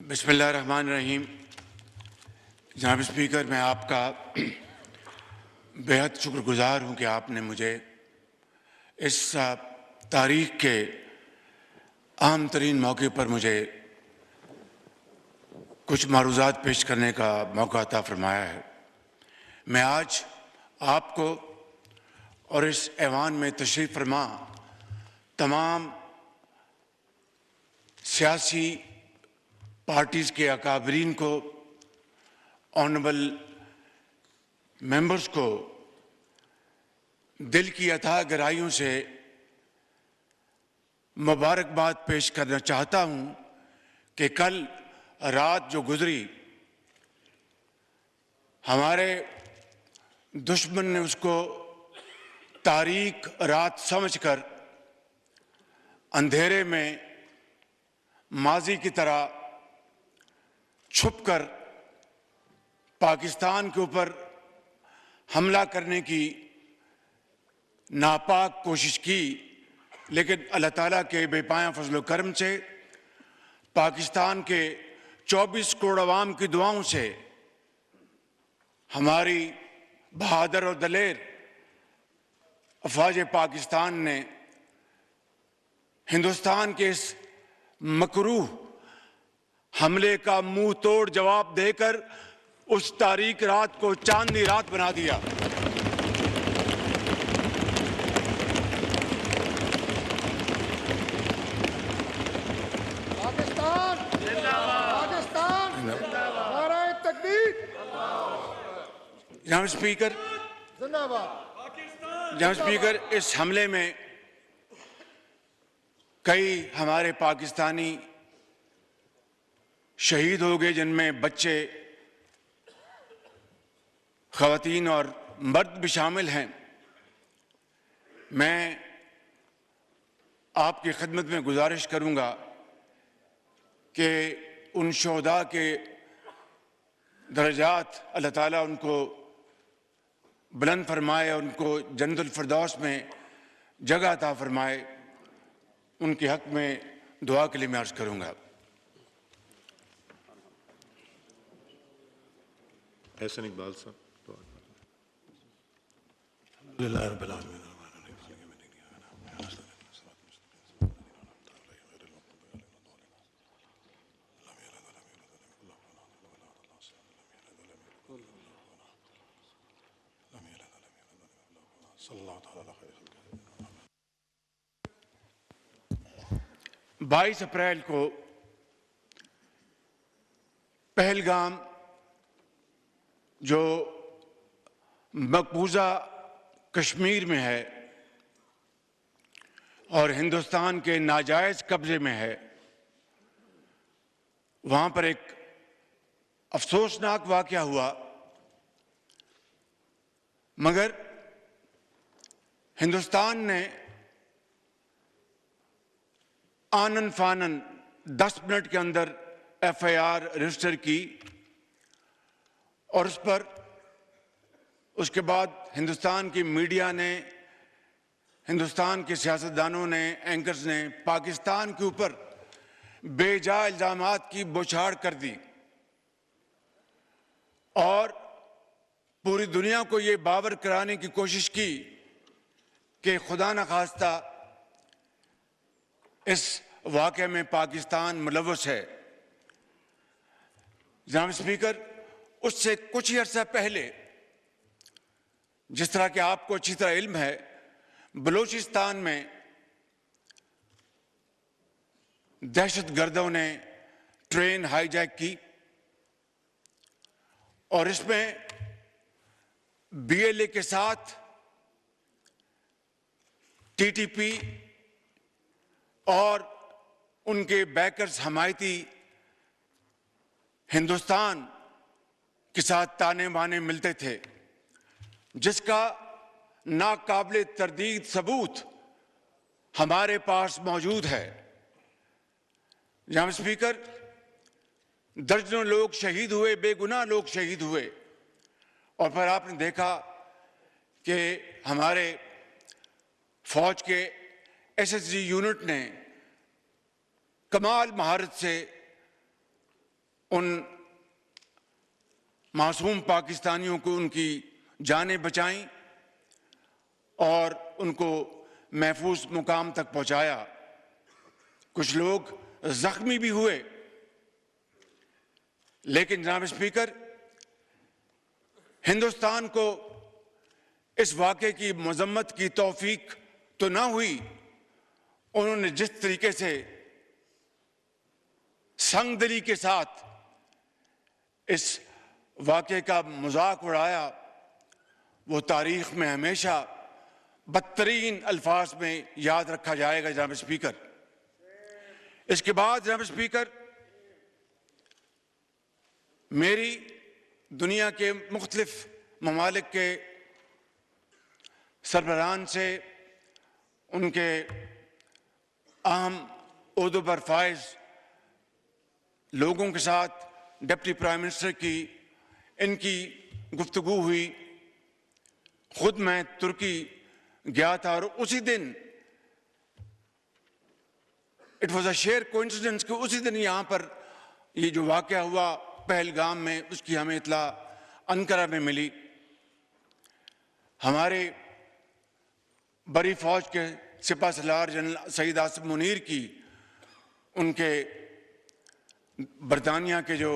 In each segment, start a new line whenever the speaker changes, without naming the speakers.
बिस्मिल्लाहिर्रहमानिर्रहीम। जनाब स्पीकर, मैं आपका बेहद शुक्रगुज़ार हूँ कि आपने मुझे इस तारीख़ के अहम तरीन मौके पर मुझे कुछ मारूज़ात पेश करने का मौका अता फ़रमाया है। मैं आज आपको और इस ऐवान में तशरीफ़ फरमा तमाम सियासी पार्टीज़ के अकाबरीन को, ऑनरेबल मेंबर्स को दिल की अथाह गहराइयों से मुबारकबाद पेश करना चाहता हूँ कि कल रात जो गुजरी, हमारे दुश्मन ने उसको तारीक रात समझकर अंधेरे में माजी की तरह छुपकर पाकिस्तान के ऊपर हमला करने की नापाक कोशिश की, लेकिन अल्लाह ताला के बेपाया फजल करम से, पाकिस्तान के 24 करोड़ अवाम की दुआओं से हमारी बहादुर और दलेर अफवाज पाकिस्तान ने हिंदुस्तान के इस मकरूह हमले का मुंह तोड़ जवाब देकर उस तारीक रात को चांदनी रात बना दिया।
पाकिस्तान जिंदाबाद, पाकिस्तान जिंदाबाद, नारे तकबीर,
जनाब स्पीकर,
जिंदाबाद।
जनाब स्पीकर, इस हमले में कई हमारे पाकिस्तानी शहीद हो गए, जिनमें बच्चे, ख़वातीन और मर्द भी शामिल हैं। मैं आपकी खिदमत में गुजारिश करूंगा कि उन शोहदा के दर्जात अल्लाह ताला उनको बुलंद फरमाए, उनको जन्नतुल फिरदौस में जगह अता फरमाए। उनके हक़ में दुआ के लिए मैं अर्ज़ करूंगा।
एहसन इकबाल साहब।
बाईस अप्रैल को पहलगाम, जो मकबूजा कश्मीर में है और हिंदुस्तान के नाजायज कब्जे में है, वहां पर एक अफसोसनाक वाकया हुआ। मगर हिंदुस्तान ने आनन फानन 10 मिनट के अंदर FIR रजिस्टर की और उस पर उसके बाद हिंदुस्तान की मीडिया ने, हिंदुस्तान के सियासतदानों ने, एंकर्स ने पाकिस्तान के ऊपर बेजा इल्जामात की बौछार कर दी और पूरी दुनिया को ये बावर कराने की कोशिश की कि खुदा न खास्ता इस वाक़े में पाकिस्तान मुलव्वस है। जनाब स्पीकर, उससे कुछ ही अर्सा पहले, जिस तरह कि आपको अच्छी तरह इल्म है, बलूचिस्तान में दहशतगर्दों ने ट्रेन हाईजैक की और इसमें BLA के साथ TTP और उनके बैकर्स हमायती हिंदुस्तान के साथ ताने बाने मिलते थे, जिसका नाकाबिले तरदीद सबूत हमारे पास मौजूद है। जनाब स्पीकर, दर्जनों लोग शहीद हुए, बेगुनाह लोग शहीद हुए और फिर आपने देखा कि हमारे फौज के SSG यूनिट ने कमाल महारत से उन मासूम पाकिस्तानियों को उनकी जानें बचाईं और उनको महफूज मुकाम तक पहुंचाया। कुछ लोग जख्मी भी हुए, लेकिन जनाब स्पीकर, हिंदुस्तान को इस वाक़े की मजम्मत की तौफीक तो ना हुई। उन्होंने जिस तरीके से संगदिली के साथ इस वाक़े का मजाक उड़ाया, वो तारीख में हमेशा बदतरीन अल्फाज में याद रखा जाएगा। जनाब स्पीकर, इसके बाद जनाब स्पीकर, मेरी दुनिया के मुख्तलिफ ममालिक के सरबराहान से उनके अहम ओहदों पर फाइज लोगों के साथ डिप्टी प्राइम मिनिस्टर की इनकी गुफ्तगू हुई। खुद मैं तुर्की गया था और उसी दिन it was a share coincidence कि उसी दिन यहाँ पर ये जो वाक़या हुआ पहलगाम में, उसकी हमें इत्ला अनकरा में मिली। हमारे बड़ी फौज के सिपा सलार जनरल सईद आसिफ मुनीर की उनके बरतानिया के जो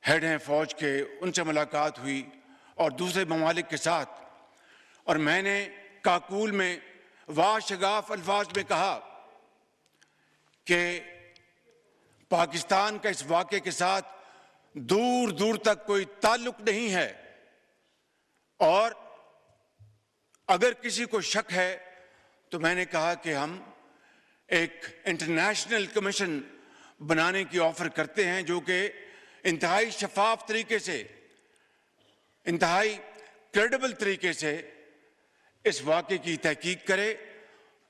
हेड हैं फौज के, उनसे मुलाकात हुई और दूसरे ममालिक के साथ, और मैंने काकूल में वाशगाफ अल्फाज में कहा कि पाकिस्तान का इस वाक़े के साथ दूर दूर तक कोई ताल्लुक नहीं है, और अगर किसी को शक है तो मैंने कहा कि हम एक इंटरनेशनल कमीशन बनाने की ऑफर करते हैं जो कि इंतहाई शफाफ तरीके से, इंतहाई क्रेडिबल तरीके से इस वाक़े की तहकीक करे।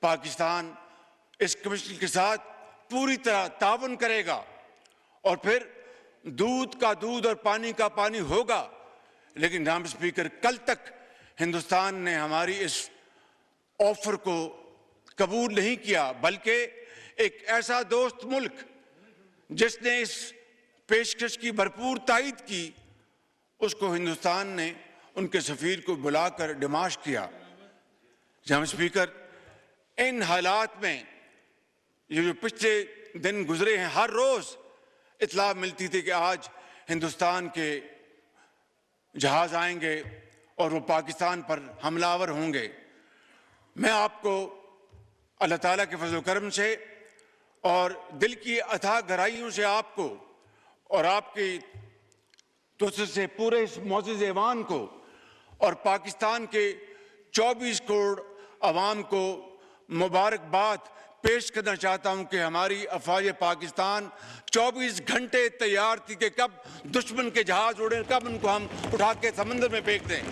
पाकिस्तान इस कमीशन के साथ पूरी तरह ताउन करेगा और फिर दूध का दूध और पानी का पानी होगा। लेकिन जनाब स्पीकर, कल तक हिंदुस्तान ने हमारी इस ऑफर को कबूल नहीं किया, बल्कि एक ऐसा दोस्त मुल्क जिसने इस पेशकश की भरपूर तायद की, उसको हिंदुस्तान ने उनके सफीर को बुलाकर डिमाश किया। जनाब स्पीकर, इन हालात में ये जो पिछले दिन गुजरे हैं, हर रोज इत्ला मिलती थी कि आज हिंदुस्तान के जहाज आएंगे और वो पाकिस्तान पर हमलावर होंगे। मैं आपको अल्लाह ताला के फजल करम से और दिल की अथाह गहराइयों से आपको और आपकी तोसर से पूरे इस मोअज़्ज़िज़ ऐवान को और पाकिस्तान के 24 करोड़ अवाम को मुबारकबाद पेश करना चाहता हूं कि हमारी अफवाज पाकिस्तान 24 घंटे तैयार थी कि कब दुश्मन के जहाज उड़े, कब उनको हम उठा के समंदर में फेंक दें।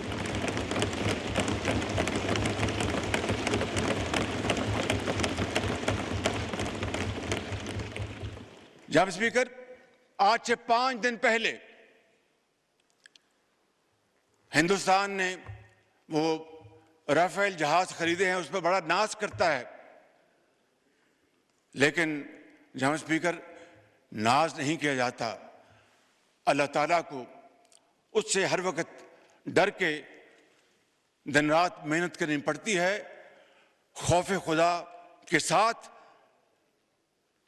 जनाब स्पीकर, आज से 5 दिन पहले हिंदुस्तान ने वो राफेल जहाज खरीदे हैं, उस पर बड़ा नाज करता है, लेकिन जनाब स्पीकर, नाज नहीं किया जाता। अल्लाह ताला को उससे हर वक्त डर के दिन रात मेहनत करनी पड़ती है, खौफ खुदा के साथ,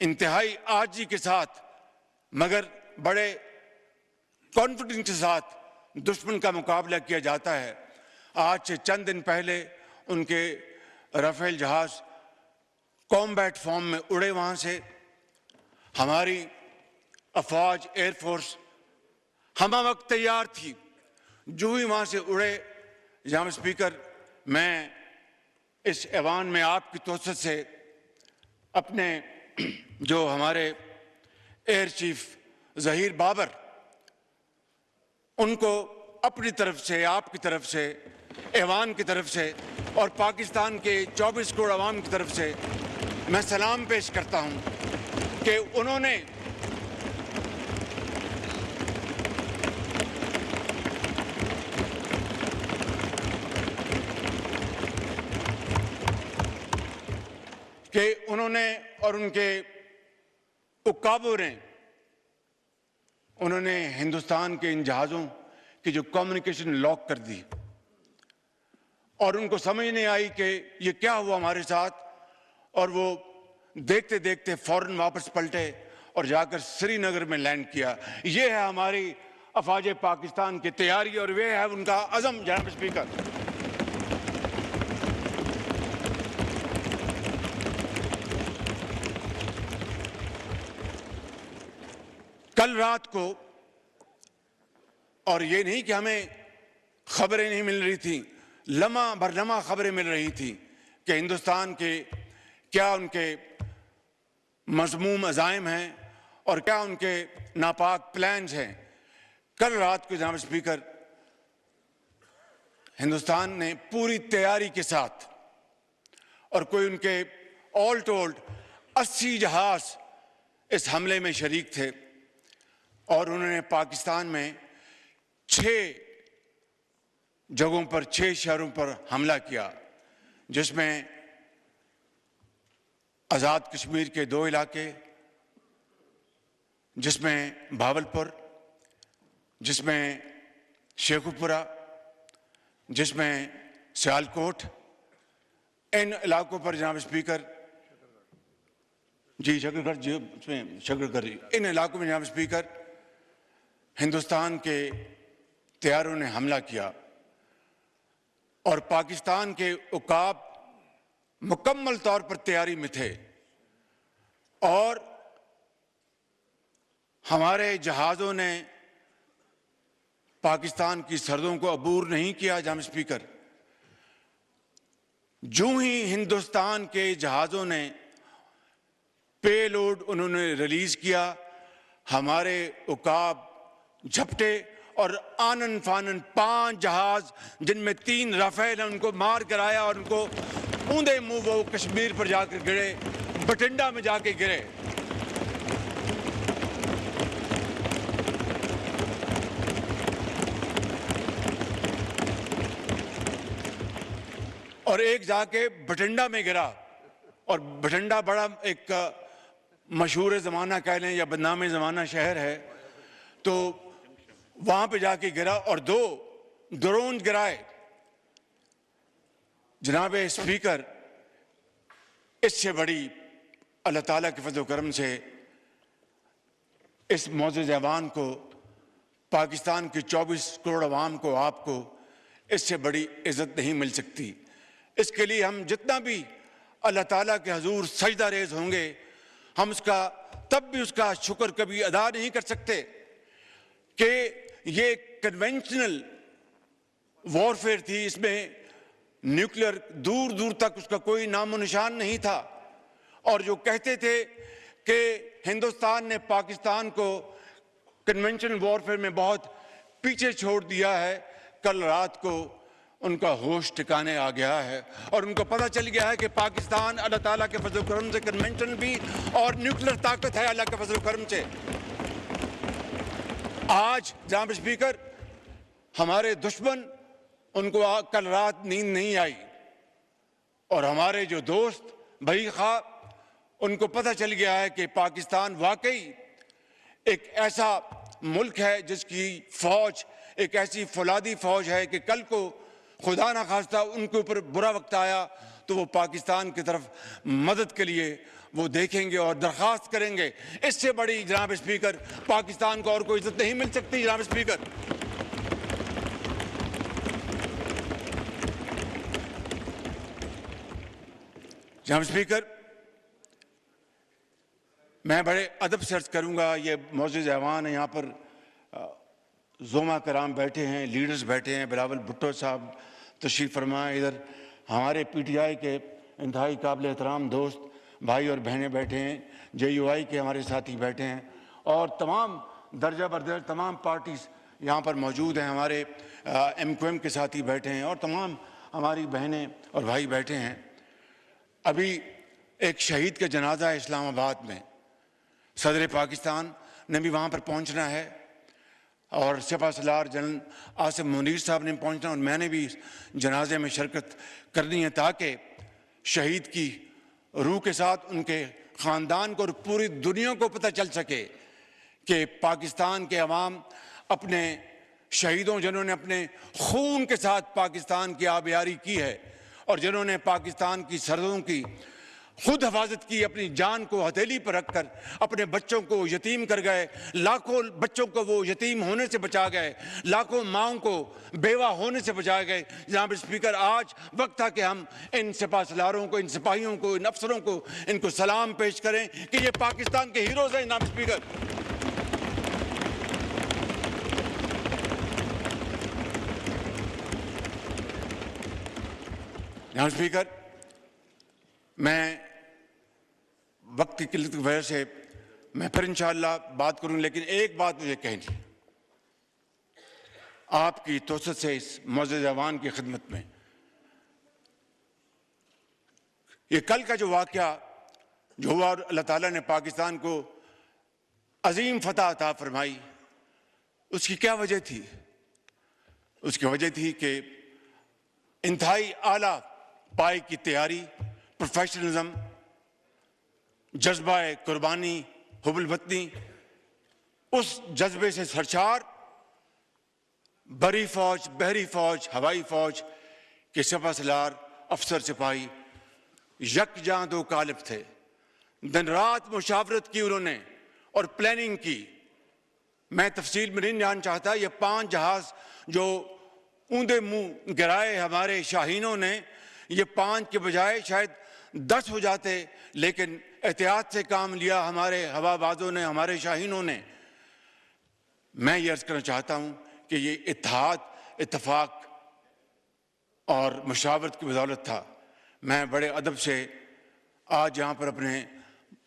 इंतहाई आजी के साथ, मगर बड़े कॉन्फिडेंस के साथ दुश्मन का मुकाबला किया जाता है। आज से चंद दिन पहले उनके राफेल जहाज कॉम्बैट फॉर्म में उड़े, वहां से हमारी अफवाज एयरफोर्स हम वक्त तैयार थी। जो ही वहां से उड़े, जनाब स्पीकर, मैं इस ऐवान में आपकी तोसत से अपने जो हमारे एयर चीफ ज़हीर बाबर, उनको अपनी तरफ से, आपकी तरफ से, ऐवान की तरफ से और पाकिस्तान के 24 करोड़ अवाम की तरफ से मैं सलाम पेश करता हूं कि उन्होंने और उनके उकाबों ने उन्होंने हिंदुस्तान के इन जहाज़ों की जो कम्युनिकेशन लॉक कर दी और उनको समझ नहीं आई कि ये क्या हुआ हमारे साथ, और वो देखते देखते फौरन वापस पलटे और जाकर श्रीनगर में लैंड किया। ये है हमारी अफवाज पाकिस्तान की तैयारी और वे है उनका अज़म। जनाब स्पीकर, कल रात को, और ये नहीं कि हमें खबरें नहीं मिल रही थी, लम्हा भर लम्हा खबरें मिल रही थी कि हिंदुस्तान के क्या उनके मज़मूम अज़ाइम हैं और क्या उनके नापाक प्लान्स हैं। कल रात को जनाब स्पीकर, हिंदुस्तान ने पूरी तैयारी के साथ, और कोई उनके ऑल टोल्ड 80 जहाज इस हमले में शरीक थे, और उन्होंने पाकिस्तान में 6 जगहों पर, 6 शहरों पर हमला किया, जिसमें आज़ाद कश्मीर के 2 इलाके, जिसमें भावलपुर, जिसमें शेखुपुरा, जिसमें सियालकोट। इन इलाकों पर जनाब स्पीकर, जी शकरगढ़, जी उसमें शकरगढ़, इन इलाकों में जनाब स्पीकर हिंदुस्तान के तैयारों ने हमला किया और पाकिस्तान के उकाब मुकम्मल तौर पर तैयारी में थे और हमारे जहाज़ों ने पाकिस्तान की सरहदों को अबूर नहीं किया। जनाब स्पीकर, जो ही हिंदुस्तान के जहाज़ों ने पेलोड उन्होंने रिलीज किया, हमारे उकाब झपटे और आनन फानन 5 जहाज, जिनमें 3 राफेल हैं, उनको मार कराया और उनको ऊंधे मुंह वो कश्मीर पर जाकर गिरे, बठिंडा में जाके गिरे। और एक जाके बठिंडा में गिरा, और बठिंडा बड़ा एक मशहूर ज़माना कह लें या बदनाम ज़माना शहर है, तो वहां पे जाके गिरा और 2 ड्रोन गिराए। जनाब स्पीकर, इससे बड़ी अल्लाह ताला के फज़ल करम से इस मौजूद जवान को, पाकिस्तान की 24 करोड़ अवाम को, आपको इससे बड़ी इज्जत नहीं मिल सकती। इसके लिए हम जितना भी अल्लाह ताला के हजूर सजदा रेज होंगे, हम उसका तब भी उसका शुक्र कभी अदा नहीं कर सकते कि ये कन्वेंशनल वॉरफेयर थी, इसमें न्यूक्लियर दूर दूर तक उसका कोई नामो निशान नहीं था। और जो कहते थे कि हिंदुस्तान ने पाकिस्तान को कन्वेंशनल वॉरफेयर में बहुत पीछे छोड़ दिया है, कल रात को उनका होश ठिकाने आ गया है और उनको पता चल गया है कि पाकिस्तान अल्लाह ताला के फजल करम से कन्वेंशनल भी और न्यूक्लियर ताकत है अल्लाह के फजल करम से। आज जनाब स्पीकर, हमारे दुश्मन, उनको कल रात नींद नहीं आई और हमारे जो दोस्त भाई खा, उनको पता चल गया है कि पाकिस्तान वाकई एक ऐसा मुल्क है जिसकी फौज एक ऐसी फौलादी फौज है कि कल को खुदा ना खास्ता उनके ऊपर बुरा वक्त आया तो वो पाकिस्तान की तरफ मदद के लिए वो देखेंगे और दरख्वास्त करेंगे। इससे बड़ी जनाब स्पीकर पाकिस्तान को और कोई इज्जत नहीं मिल सकती। जनाब स्पीकर, जनाब स्पीकर, मैं बड़े अदब से अर्ज करूंगा, ये मौजूद ऐवान है, यहाँ पर ज़ोमा कराम बैठे हैं, लीडर्स बैठे हैं, बिलावल भुट्टो साहब तशरीफ़ फरमाए, इधर हमारे PTI के इंतहाई काबिल एहतराम दोस्त भाई और बहनें बैठे हैं, JUI के हमारे साथी बैठे हैं और तमाम दर्जा बरदर तमाम पार्टीज़ यहाँ पर मौजूद हैं, हमारे MQM के साथी बैठे हैं और तमाम हमारी बहनें और भाई बैठे हैं। अभी एक शहीद का जनाजा है इस्लामाबाद में, सदर पाकिस्तान ने भी वहाँ पर पहुँचना है और सिपा सलार जनरल आसिम मुनीर साहब ने पहुँचना और मैंने भी इस जनाजे में शिरकत करनी है ताकि शहीद की रूह के साथ उनके ख़ानदान को और पूरी दुनिया को पता चल सके कि पाकिस्तान के अवाम अपने शहीदों, जिन्होंने अपने खून के साथ पाकिस्तान की आबियारी की है और जिन्होंने पाकिस्तान की सरहदों की खुद हिफाजत की, अपनी जान को हथेली पर रखकर अपने बच्चों को यतीम कर गए, लाखों बच्चों को वो यतीम होने से बचा गए, लाखों माओं को बेवा होने से बचा गए। जनाब स्पीकर, आज वक्त था कि हम इन सिपाहसालारों को, इन सिपाहियों को, इन अफसरों को, इनको सलाम पेश करें कि ये पाकिस्तान के हीरोज हैं। जनाब स्पीकर, जनाब स्पीकर, मैं वक्त की किल्लत की वजह से मैं फिर इंशाअल्लाह बात करूं, लेकिन एक बात मुझे कहनी है आपकी तोसत से इस मुअज़्ज़ज़ ऐवान की खिदमत में। ये कल का जो वाक़या जो हुआ और अल्लाह ताला ने पाकिस्तान को अजीम फतह अता फरमाई, उसकी क्या वजह थी? उसकी वजह थी कि इंतहाई आला पाए की तैयारी, प्रोफेशनलिज्म, जज्बा कुर्बानी, हुब्बुल वतनी, उस जज्बे से सरशार बरी फौज, बहरी फौज, हवाई फौज के सिपहसालार, अफसर सिपाही यकजां दो कालिब थे। दिन रात मुशावरत की उन्होंने और प्लानिंग की। मैं तफसील में नहीं जान चाहता, ये 5 जहाज जो ऊंधे मुंह गिराए हमारे शाहीनों ने, ये 5 के बजाय शायद 10 हो जाते, लेकिन एहतियात से काम लिया हमारे हवाबाजों ने, हमारे शाहीनों ने। मैं ये अर्ज करना चाहता हूं कि ये इत्तेहाद, इत्तफाक और मुशावरत की बदौलत था। मैं बड़े अदब से आज यहाँ पर अपने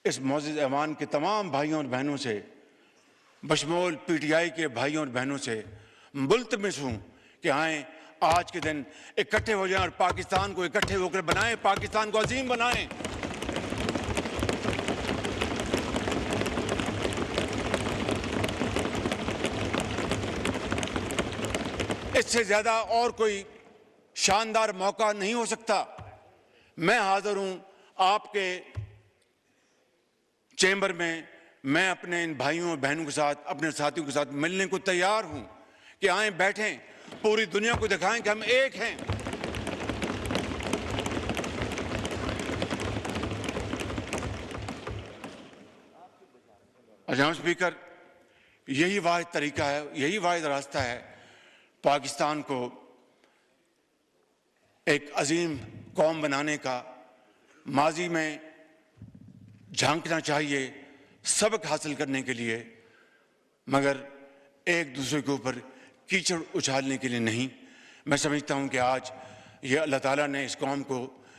इस मुअज़्ज़ज़ ऐवान के तमाम भाइयों और बहनों से, बशमूल PTI के भाइयों और बहनों से मुल्तमिस हूँ कि आए आज के दिन इकट्ठे हो जाएं और पाकिस्तान को इकट्ठे होकर बनाएं, पाकिस्तान को अजीम बनाएं। इससे ज्यादा और कोई शानदार मौका नहीं हो सकता। मैं हाजिर हूं आपके चैम्बर में, मैं अपने इन भाइयों और बहनों के साथ, अपने साथियों के साथ मिलने को तैयार हूं कि आए, बैठें, पूरी दुनिया को दिखाएं कि हम एक हैं। जनाब स्पीकर, यही वाहिद तरीका है, यही वाहिद रास्ता है पाकिस्तान को एक अजीम कौम बनाने का। माजी में झांकना चाहिए सबक हासिल करने के लिए, मगर एक दूसरे के ऊपर कीचड़ उछालने के लिए नहीं। मैं समझता हूं कि आज ये अल्लाह ताला ने इस कौम को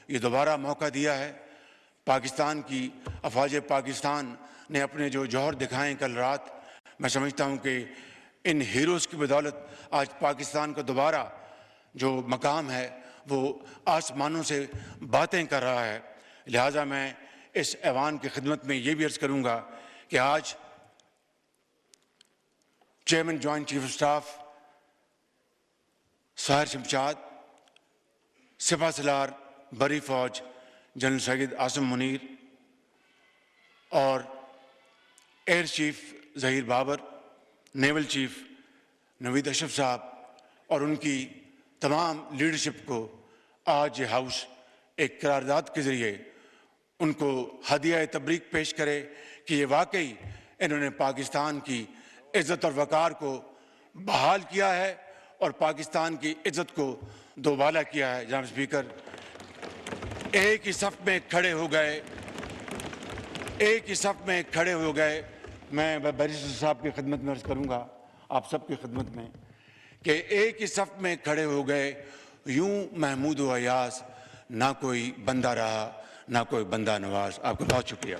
ये दोबारा मौका दिया है। पाकिस्तान की अफवाज पाकिस्तान ने अपने जो जौहर दिखाएं कल रात, मैं समझता हूं कि इन हीरोज़ की बदौलत आज पाकिस्तान का दोबारा जो मकाम है वो आसमानों से बातें कर रहा है। लिहाजा मैं इस ऐवान की खिदमत में ये भी अर्ज़ करूँगा कि आज chairman joint chief of staff Sahir Shamshad, सिपहसालार बरी फौज जनरल सैयद आसिम मुनीर और air chief Zaheer Babar, naval chief Naveed Ashraf साहब और उनकी तमाम लीडरशिप को आज ये हाउस एक करारदाद के ज़रिए उनको हदिया तबरीक पेश करे कि ये वाकई इन्होंने पाकिस्तान की इज़्ज़त और वक़ार को बहाल किया है और पाकिस्तान की इज़्ज़त को दोबाला किया है। जनाब स्पीकर, एक ही सफ़ में खड़े हो गए, एक ही सफ़ में खड़े हो गए। मैं बैरिस्टर साहब की खिदमत में अर्ज़ करूँगा, आप सबकी खिदमत में, कि एक ही सफ़ में खड़े हो गए यूं महमूद व अयाज, ना कोई बंदा रहा ना कोई बंदा नवाज। आपका बहुत शुक्रिया।